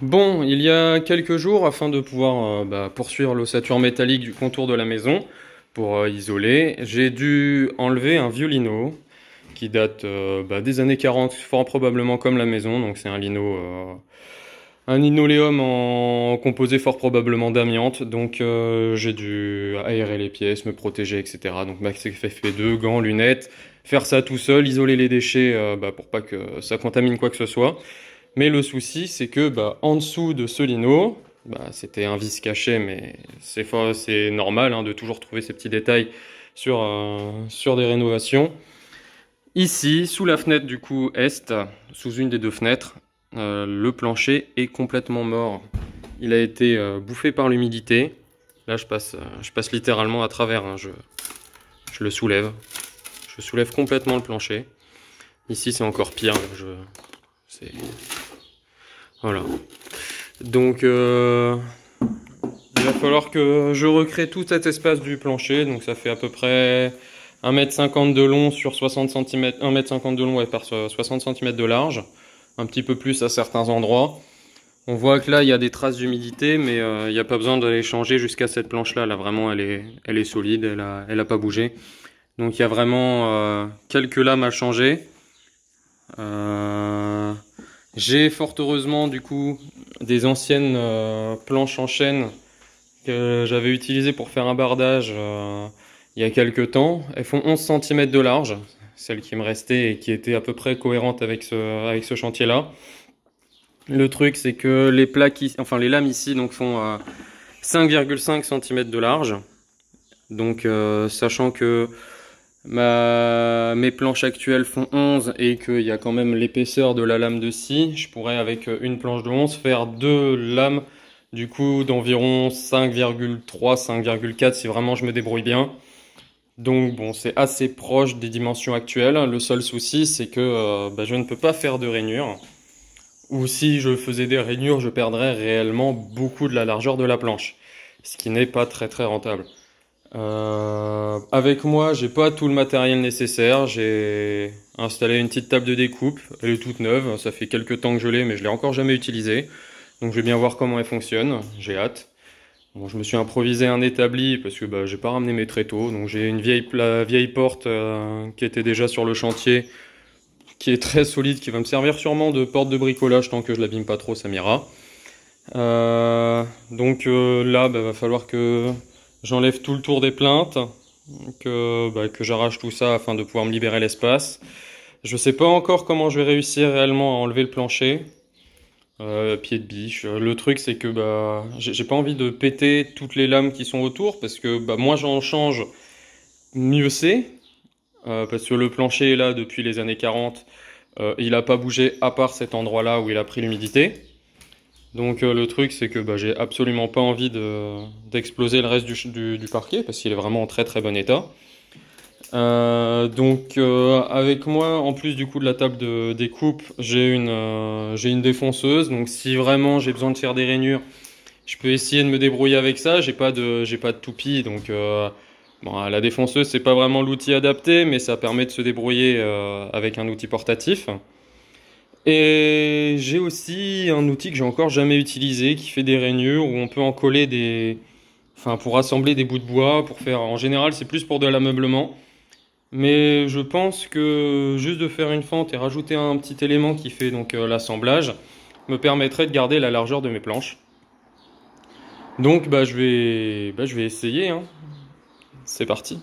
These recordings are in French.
Bon, il y a quelques jours, afin de pouvoir poursuivre l'ossature métallique du contour de la maison, pour isoler, j'ai dû enlever un vieux lino qui date des années 40, fort probablement comme la maison. Donc c'est un linoléum en composé fort probablement d'amiante. Donc j'ai dû aérer les pièces, me protéger, etc. Donc max FFP2, gants, lunettes, faire ça tout seul, isoler les déchets pour pas que ça contamine quoi que ce soit. Mais le souci, c'est que en dessous de ce lino, c'était un vice caché, mais c'est normal de toujours trouver ces petits détails sur des rénovations. Ici, sous la fenêtre du coup est, sous une des deux fenêtres, le plancher est complètement mort. Il a été bouffé par l'humidité. Là, je passe littéralement à travers. Je le soulève. Je soulève complètement le plancher. Ici, c'est encore pire. Voilà. Donc, il va falloir que je recrée tout cet espace du plancher. Donc, ça fait à peu près 1,50 m de long sur 60 cm. 1,50 m de long par 60 cm de large. Un petit peu plus à certains endroits. On voit que là, il y a des traces d'humidité, mais il n'y a pas besoin d'aller changer jusqu'à cette planche-là. Là, vraiment, elle est solide. Elle a pas bougé. Donc, il y a vraiment quelques lames à changer. J'ai fort heureusement du coup des anciennes planches en chêne que j'avais utilisées pour faire un bardage il y a quelques temps. Elles font 11 cm de large, celles qui me restaient et qui étaient à peu près cohérentes avec ce chantier-là. Le truc c'est que les lames ici donc font 5,5 cm de large. Donc sachant que mes planches actuelles font 11 et qu'il y a quand même l'épaisseur de la lame de scie, je pourrais avec une planche de 11 faire deux lames du coup d'environ 5,3, 5,4 si vraiment je me débrouille bien. Donc bon, c'est assez proche des dimensions actuelles. Le seul souci c'est que je ne peux pas faire de rainures. Ou si je faisais des rainures, je perdrais réellement beaucoup de la largeur de la planche, ce qui n'est pas très très rentable. Avec moi, j'ai pas tout le matériel nécessaire. J'ai installé une petite table de découpe. Elle est toute neuve. Ça fait quelques temps que je l'ai, mais je l'ai encore jamais utilisée. Donc je vais bien voir comment elle fonctionne. J'ai hâte. Bon, je me suis improvisé un établi parce que j'ai pas ramené mes tréteaux. Donc j'ai la vieille porte qui était déjà sur le chantier, qui est très solide, qui va me servir sûrement de porte de bricolage tant que je l'abîme pas trop, ça m'ira. Donc là, va falloir que j'enlève tout le tour des plinthes, que j'arrache tout ça afin de pouvoir me libérer l'espace. Je sais pas encore comment je vais réussir réellement à enlever le plancher. Pied de biche. Le truc c'est que j'ai pas envie de péter toutes les lames qui sont autour parce que moins j'en change, mieux c'est. Parce que le plancher est là depuis les années 40. Il a pas bougé à part cet endroit-là où il a pris l'humidité. Donc le truc c'est que j'ai absolument pas envie d'exploser le reste du parquet parce qu'il est vraiment en très très bon état. Avec moi, en plus du coup de la table de découpe, j'ai une défonceuse. Donc si vraiment j'ai besoin de faire des rainures, je peux essayer de me débrouiller avec ça. J'ai pas de toupie, donc la défonceuse c'est pas vraiment l'outil adapté, mais ça permet de se débrouiller avec un outil portatif. Et j'ai aussi un outil que j'ai encore jamais utilisé qui fait des rainures où on peut en coller pour assembler des bouts de bois pour faire. En général, c'est plus pour de l'ameublement. Mais je pense que juste de faire une fente et rajouter un petit élément qui fait donc l'assemblage me permettrait de garder la largeur de mes planches. Donc je vais essayer, hein. C'est parti.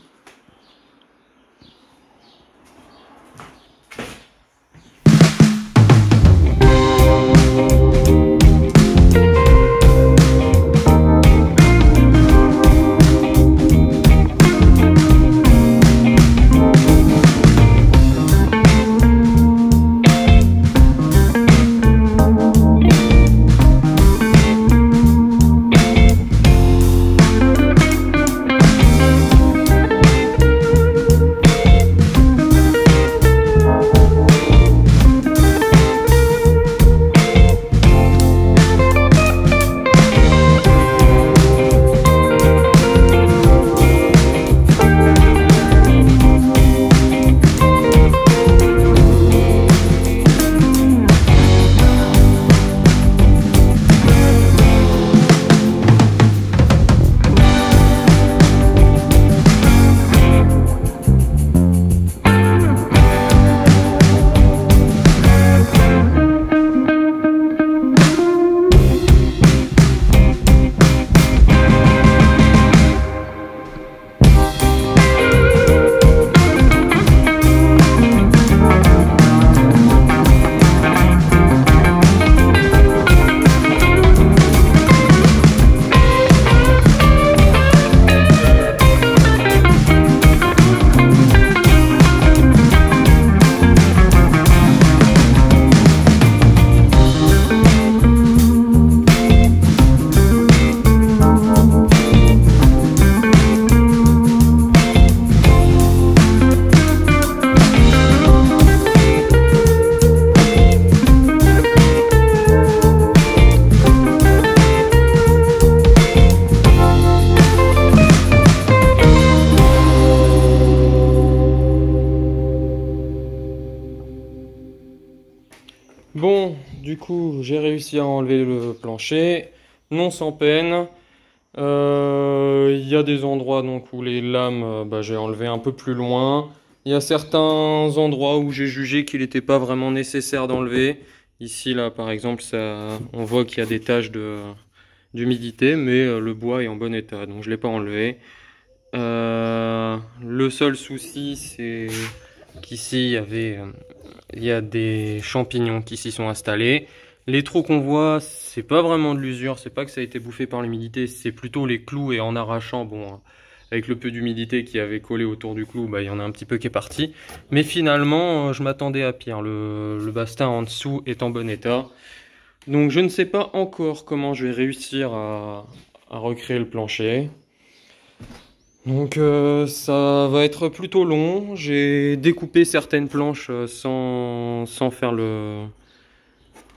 Bon, du coup, j'ai réussi à enlever le plancher, non sans peine. Il y a des endroits donc où les lames, j'ai enlevé un peu plus loin. Il y a certains endroits où j'ai jugé qu'il n'était pas vraiment nécessaire d'enlever. Ici, là, par exemple, on voit qu'il y a des taches d'humidité, mais le bois est en bon état, donc je l'ai pas enlevé. Le seul souci, c'est qu'ici, il y a des champignons qui s'y sont installés. Les trous qu'on voit, c'est pas vraiment de l'usure, c'est pas que ça a été bouffé par l'humidité, c'est plutôt les clous et en arrachant, bon, avec le peu d'humidité qui avait collé autour du clou, il y en a un petit peu qui est parti. Mais finalement, je m'attendais à pire. Le bastin en dessous est en bon état. Donc je ne sais pas encore comment je vais réussir à recréer le plancher. Donc ça va être plutôt long. J'ai découpé certaines planches sans faire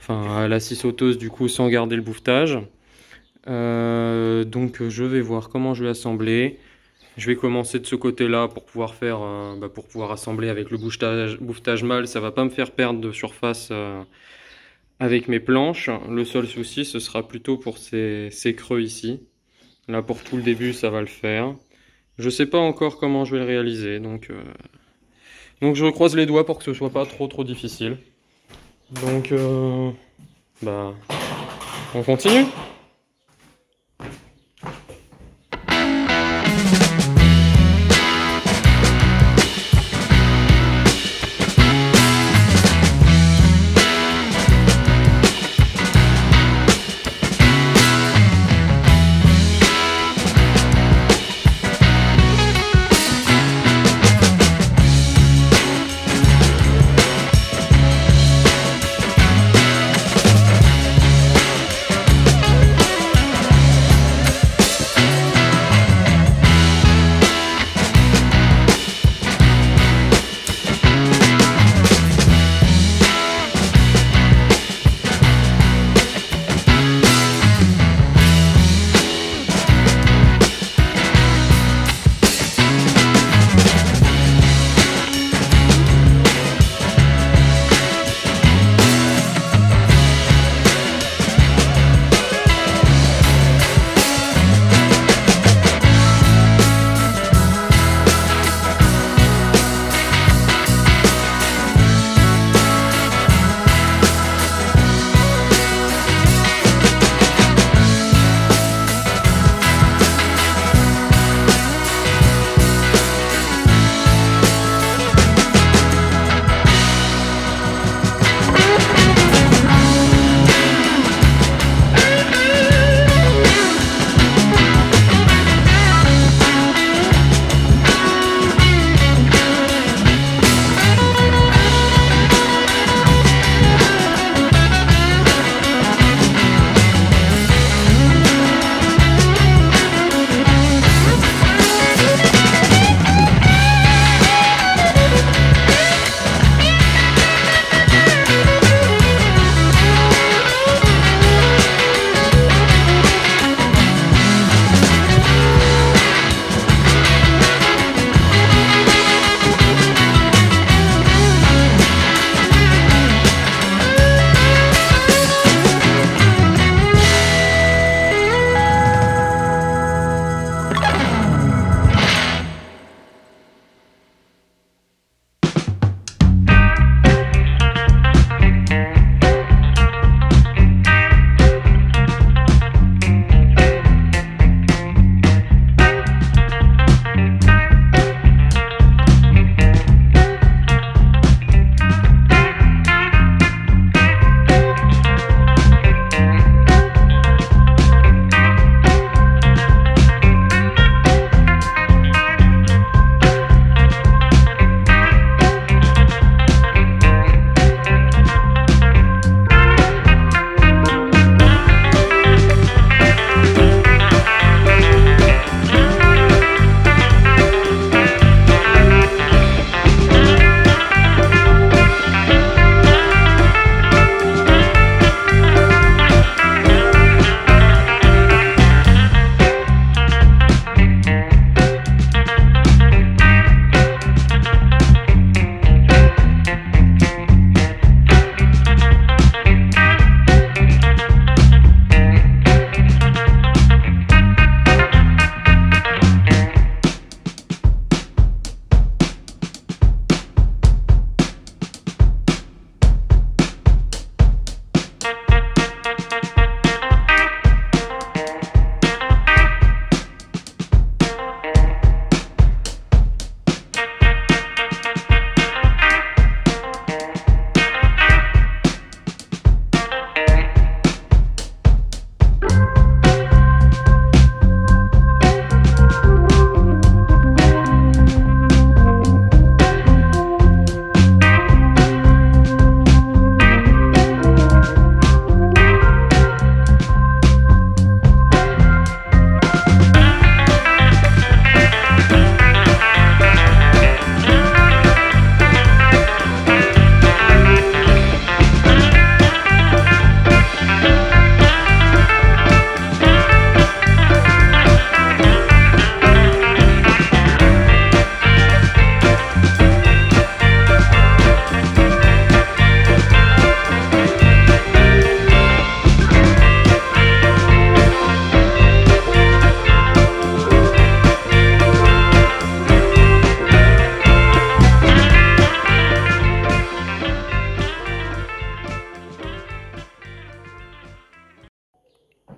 à la scie sauteuse, du coup, sans garder le bouffetage. Donc je vais voir comment je vais assembler. Je vais commencer de ce côté-là pour pouvoir pour pouvoir assembler avec le bouffetage mâle. Ça va pas me faire perdre de surface avec mes planches. Le seul souci, ce sera plutôt pour ces creux ici. Là, pour tout le début, ça va le faire. Je sais pas encore comment je vais le réaliser, donc je croise les doigts pour que ce soit pas trop difficile. Donc on continue.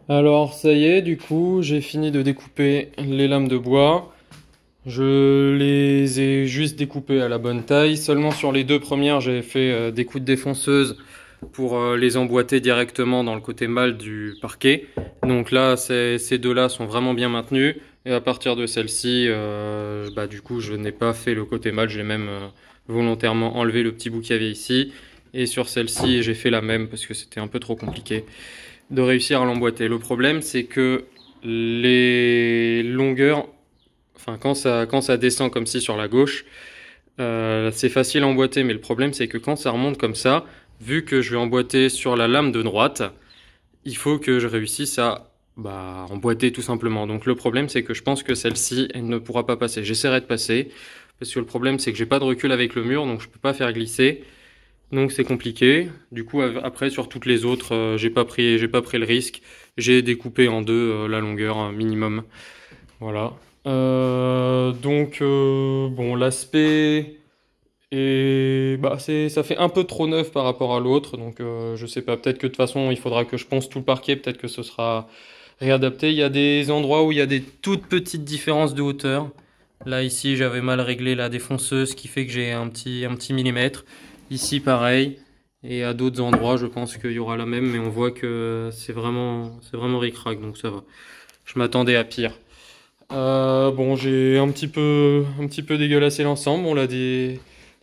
Alors ça y est, du coup, j'ai fini de découper les lames de bois. Je les ai juste découpées à la bonne taille. Seulement sur les deux premières, j'ai fait des coups de défonceuse pour les emboîter directement dans le côté mâle du parquet. Donc là, ces deux-là sont vraiment bien maintenus. Et à partir de celle-ci, du coup, je n'ai pas fait le côté mâle. J'ai même volontairement enlevé le petit bout qu'il y avait ici. Et sur celle-ci, j'ai fait la même parce que c'était un peu trop compliqué de réussir à l'emboîter. Le problème, c'est que les longueurs, enfin quand ça descend comme ci sur la gauche, c'est facile à emboîter, mais le problème, c'est que quand ça remonte comme ça, vu que je vais emboîter sur la lame de droite, il faut que je réussisse à emboîter tout simplement. Donc le problème, c'est que je pense que celle-ci, elle ne pourra pas passer. J'essaierai de passer, parce que le problème, c'est que j'ai pas de recul avec le mur, donc je peux pas faire glisser. Donc c'est compliqué. Du coup, après sur toutes les autres, j'ai pas pris le risque. J'ai découpé en deux la longueur minimum. Voilà. Bon, l'aspect et ça fait un peu trop neuf par rapport à l'autre. Donc je sais pas. Peut-être que de toute façon, il faudra que je ponce tout le parquet. Peut-être que ce sera réadapté. Il y a des endroits où il y a des toutes petites différences de hauteur. Là ici, j'avais mal réglé la défonceuse, ce qui fait que j'ai un petit millimètre. Ici, pareil. Et à d'autres endroits, je pense qu'il y aura la même, mais on voit que c'est vraiment ric-rac, donc ça va. Je m'attendais à pire. Bon, j'ai un petit peu dégueulassé l'ensemble.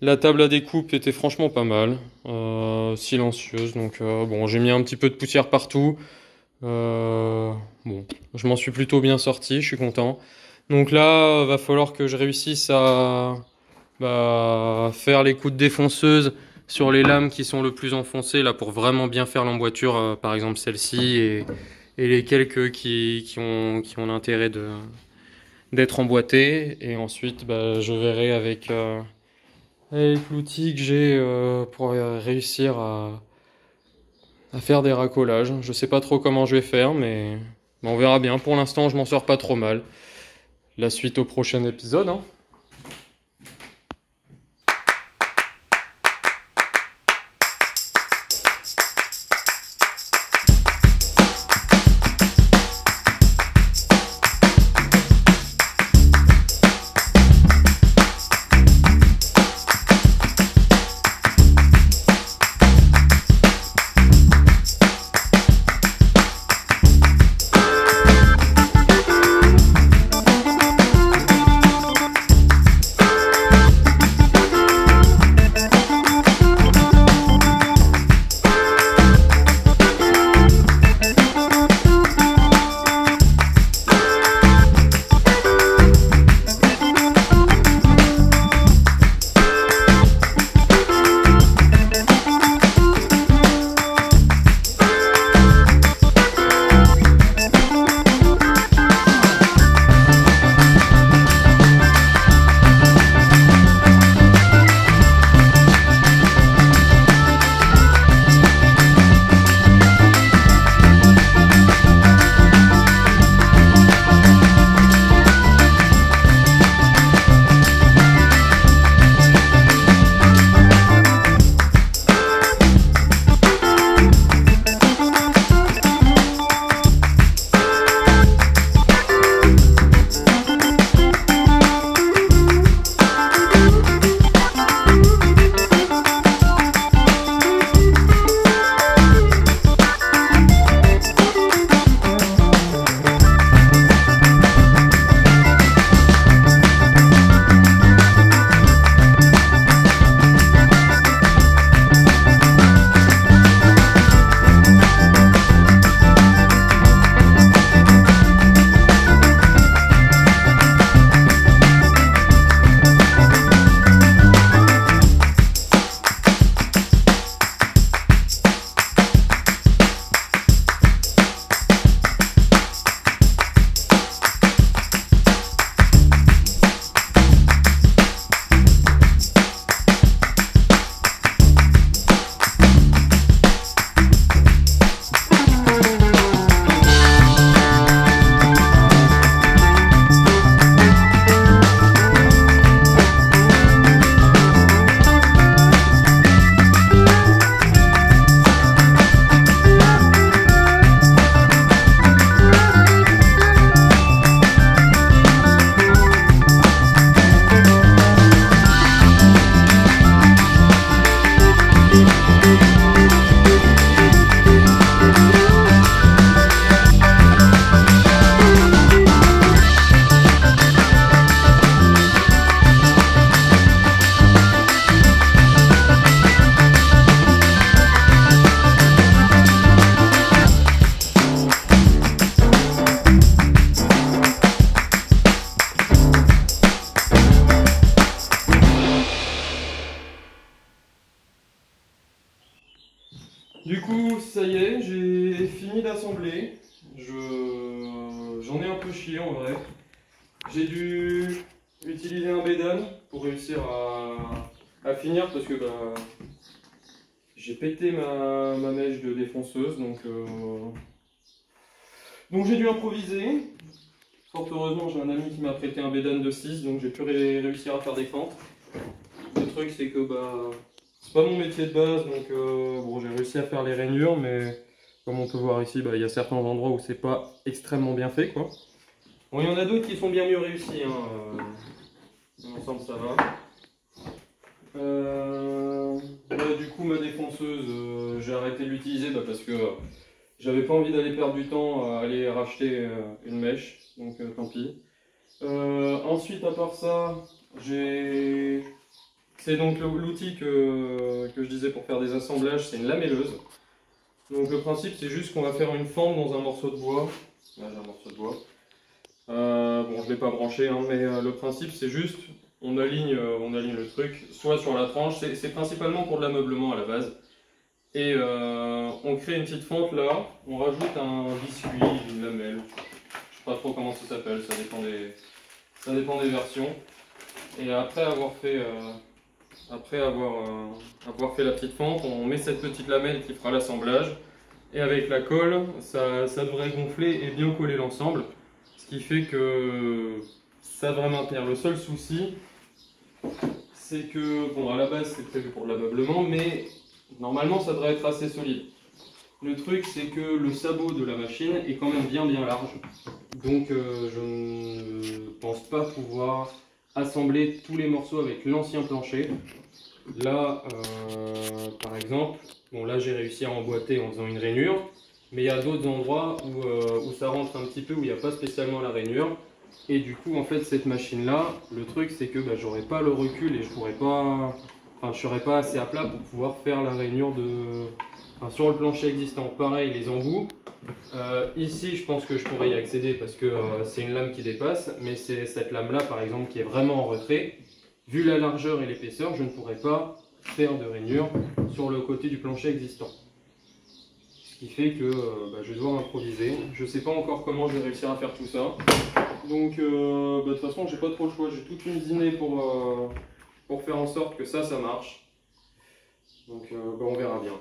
La table à découpe était franchement pas mal, silencieuse. Donc bon, j'ai mis un petit peu de poussière partout. Bon, je m'en suis plutôt bien sorti, je suis content. Donc là, va falloir que je réussisse à faire les coups de défonceuse sur les lames qui sont le plus enfoncées là pour vraiment bien faire l'emboîture, par exemple celle-ci et les quelques qui ont l'intérêt d'être emboîtées. Et ensuite, je verrai avec l'outil que j'ai pour réussir à faire des racolages. Je sais pas trop comment je vais faire, mais on verra bien. Pour l'instant, je m'en sors pas trop mal. La suite au prochain épisode, hein. coup, ça y est, j'ai fini d'assembler. J'en ai un peu chié en vrai. J'ai dû utiliser un bédane pour réussir à finir parce que bah, j'ai pété ma mèche de défonceuse, donc j'ai dû improviser. Fort heureusement, j'ai un ami qui m'a prêté un bédane de 6, donc j'ai pu réussir à faire des fentes. Le truc, c'est que bah, c'est pas mon métier de base, donc bon, j'ai réussi à faire les rainures, mais comme on peut voir ici, bah, y a certains endroits où c'est pas extrêmement bien fait, quoi. Bon, il y en a d'autres qui sont bien mieux réussis, hein. Dans l'ensemble, ça va. Là, du coup, ma défonceuse, j'ai arrêté de l'utiliser parce que j'avais pas envie d'aller perdre du temps à aller racheter une mèche, donc tant pis. Ensuite, à part ça, c'est donc l'outil que je disais pour faire des assemblages, c'est une lamelleuse. Donc le principe, c'est juste qu'on va faire une fente dans un morceau de bois. Là, j'ai un morceau de bois. Bon, je ne l'ai pas branché, hein, mais le principe, c'est juste, on aligne le truc, soit sur la tranche, c'est principalement pour de l'ameublement à la base. Et on crée une petite fente là, on rajoute un biscuit, une lamelle, je sais pas trop comment ça s'appelle, ça dépend des versions. Et après avoir fait la petite fente, on met cette petite lamelle qui fera l'assemblage. Et avec la colle, ça devrait gonfler et bien coller l'ensemble. Ce qui fait que ça devrait maintenir. Le seul souci, c'est que, bon, à la base c'est prévu pour de l'ameublement, mais normalement ça devrait être assez solide. Le truc, c'est que le sabot de la machine est quand même bien large. Donc je ne pense pas pouvoir assembler tous les morceaux avec l'ancien plancher. Là, par exemple, bon là j'ai réussi à emboîter en faisant une rainure. Mais il y a d'autres endroits où ça rentre un petit peu, où il n'y a pas spécialement la rainure. Et du coup, en fait, cette machine-là, le truc, c'est que bah, j'aurais pas le recul et je pourrais pas, enfin, je serais pas assez à plat pour pouvoir faire la rainure sur le plancher existant. Pareil, les embouts. Ici, je pense que je pourrais y accéder parce que c'est une lame qui dépasse. Mais c'est cette lame-là, par exemple, qui est vraiment en retrait. Vu la largeur et l'épaisseur, je ne pourrais pas faire de rainure sur le côté du plancher existant. Ce qui fait que bah, je vais devoir improviser. Je sais pas encore comment je vais réussir à faire tout ça. Donc bah, de toute façon j'ai pas trop le choix. J'ai toute une dînée pour faire en sorte que ça marche. Donc bah, on verra bien.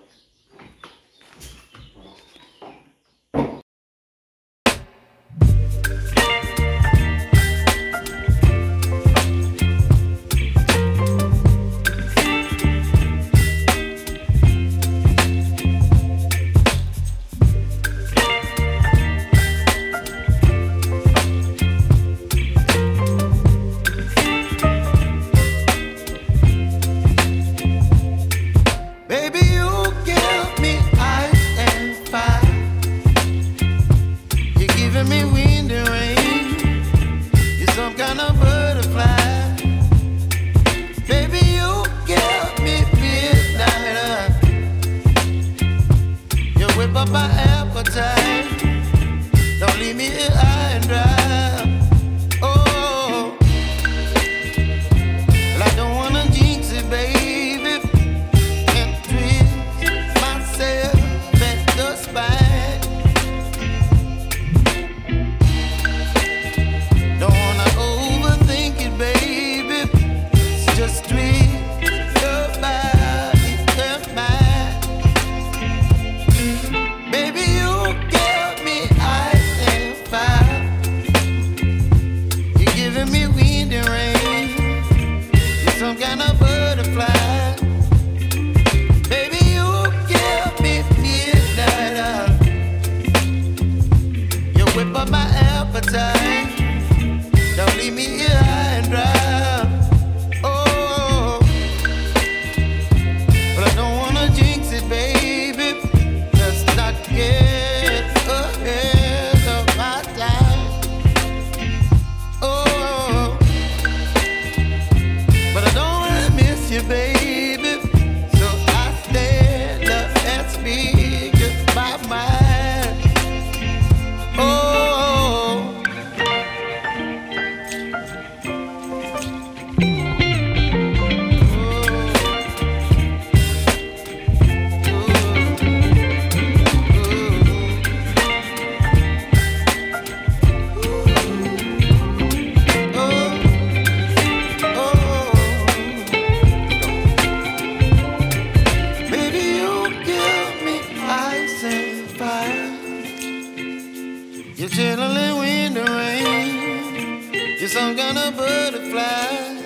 You're chilling wind and rain. You're some kind of butterfly.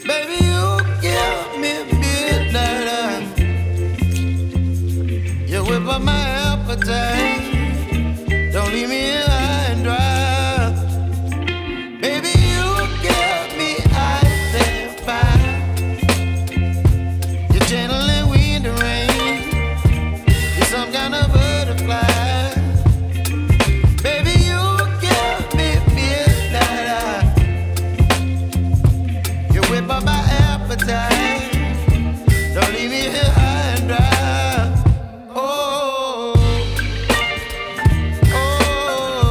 Baby, you give me midnight. You whip up my appetite. Don't leave me here high and dry. Baby, you give me ice and fire. You're channeling wind and rain. You're some kind of butterfly. Baby, you give me midnight. You whip up my appetite. Don't leave me here high and dry. Oh, oh, oh.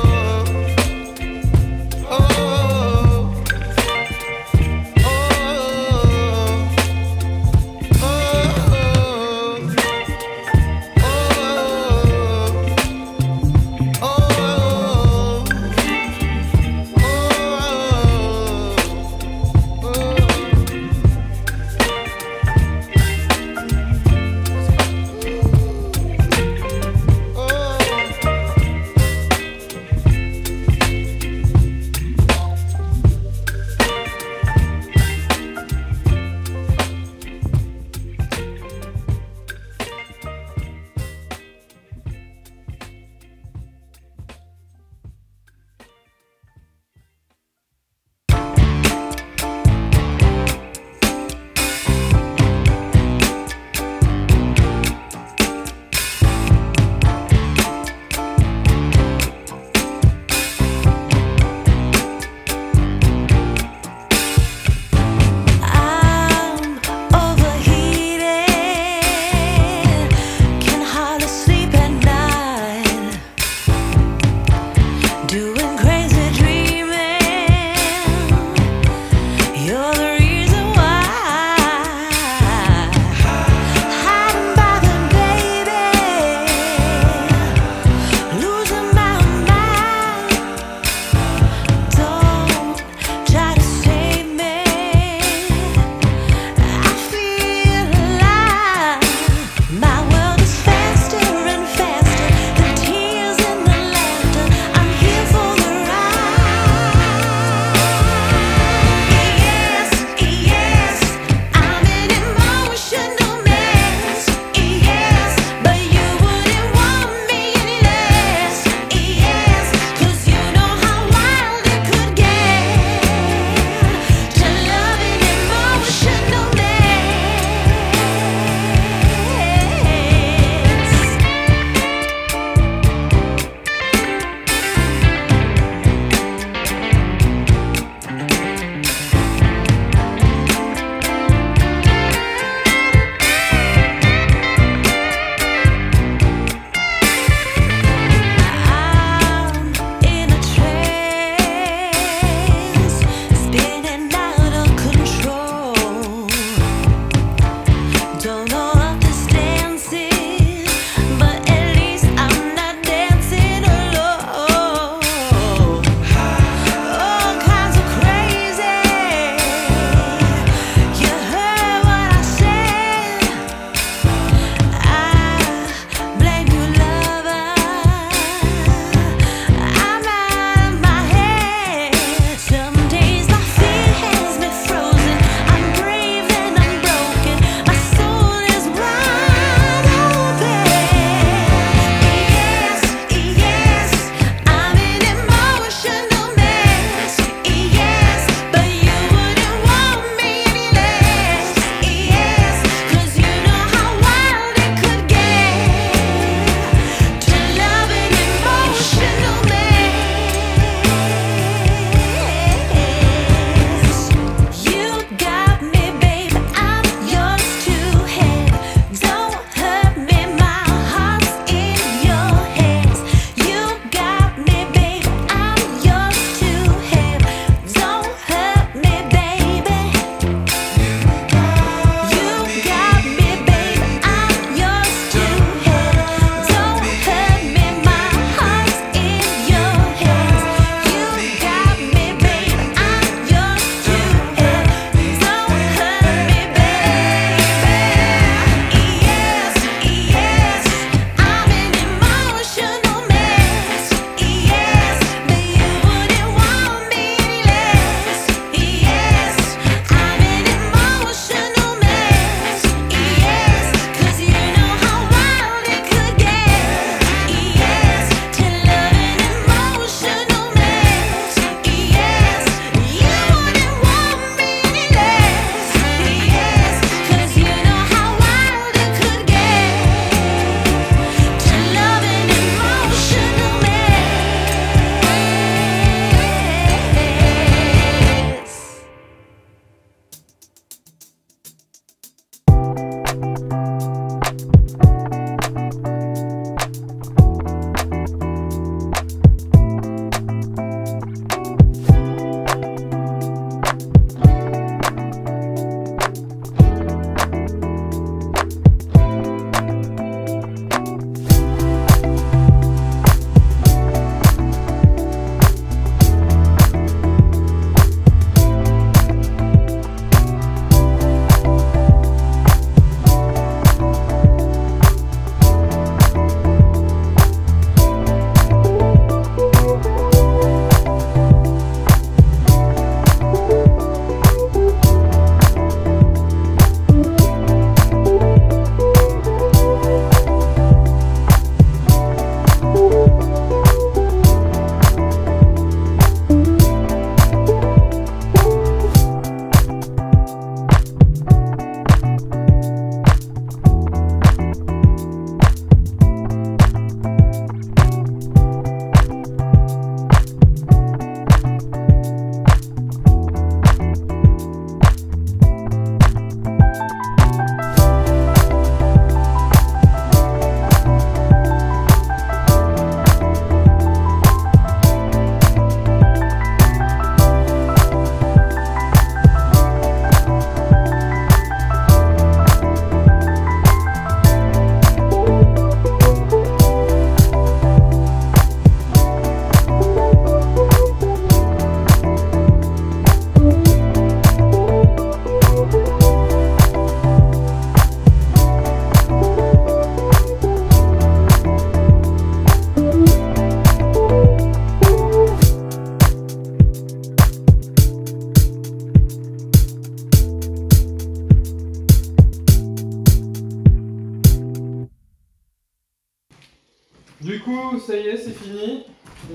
Du coup, ça y est, c'est fini.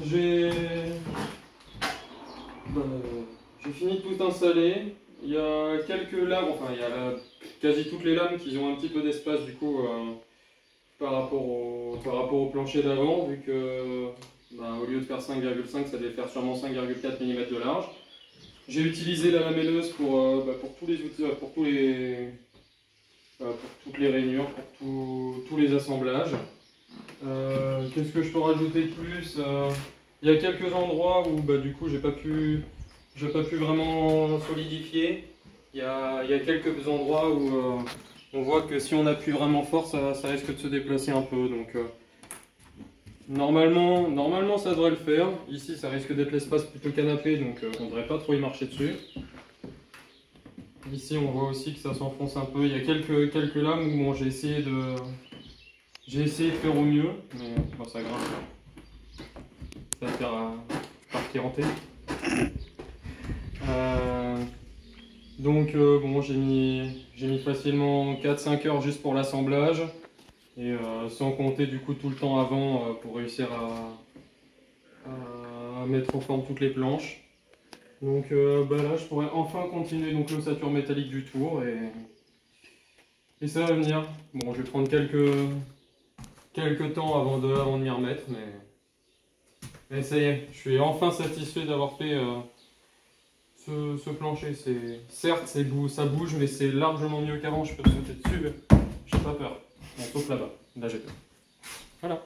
J'ai fini de tout installer. Il y a quelques lames, enfin il y a quasi toutes les lames qui ont un petit peu d'espace du coup par rapport au plancher d'avant, vu que au lieu de faire 5,5, ça devait faire sûrement 5,4 mm de large. J'ai utilisé la lamelleuse pour tous les outils, pour toutes les rainures, pour tous les assemblages. Qu'est-ce que je peux rajouter de plus? Il y a quelques endroits où du coup j'ai pas pu vraiment solidifier. Il y a quelques endroits où on voit que si on appuie vraiment fort, ça risque de se déplacer un peu. Donc normalement ça devrait le faire. Ici ça risque d'être l'espace plutôt canapé, donc on ne devrait pas trop y marcher dessus. Ici on voit aussi que ça s'enfonce un peu. Il y a quelques lames où bon, j'ai essayé de faire au mieux, mais bon, ça grince. Ça va faire partie hantée. Donc bon, j'ai mis facilement 4-5 heures juste pour l'assemblage, et sans compter du coup tout le temps avant pour réussir à mettre en forme toutes les planches. Donc là je pourrais enfin continuer donc l'ossature métallique du tour, et ça va venir. Bon, je vais prendre quelques temps avant de m'y remettre, mais ça y est, je suis enfin satisfait d'avoir fait ce plancher. Certes, ça bouge, mais c'est largement mieux qu'avant. Je peux sauter dessus, j'ai pas peur. On saute là-bas, là j'ai peur. Voilà.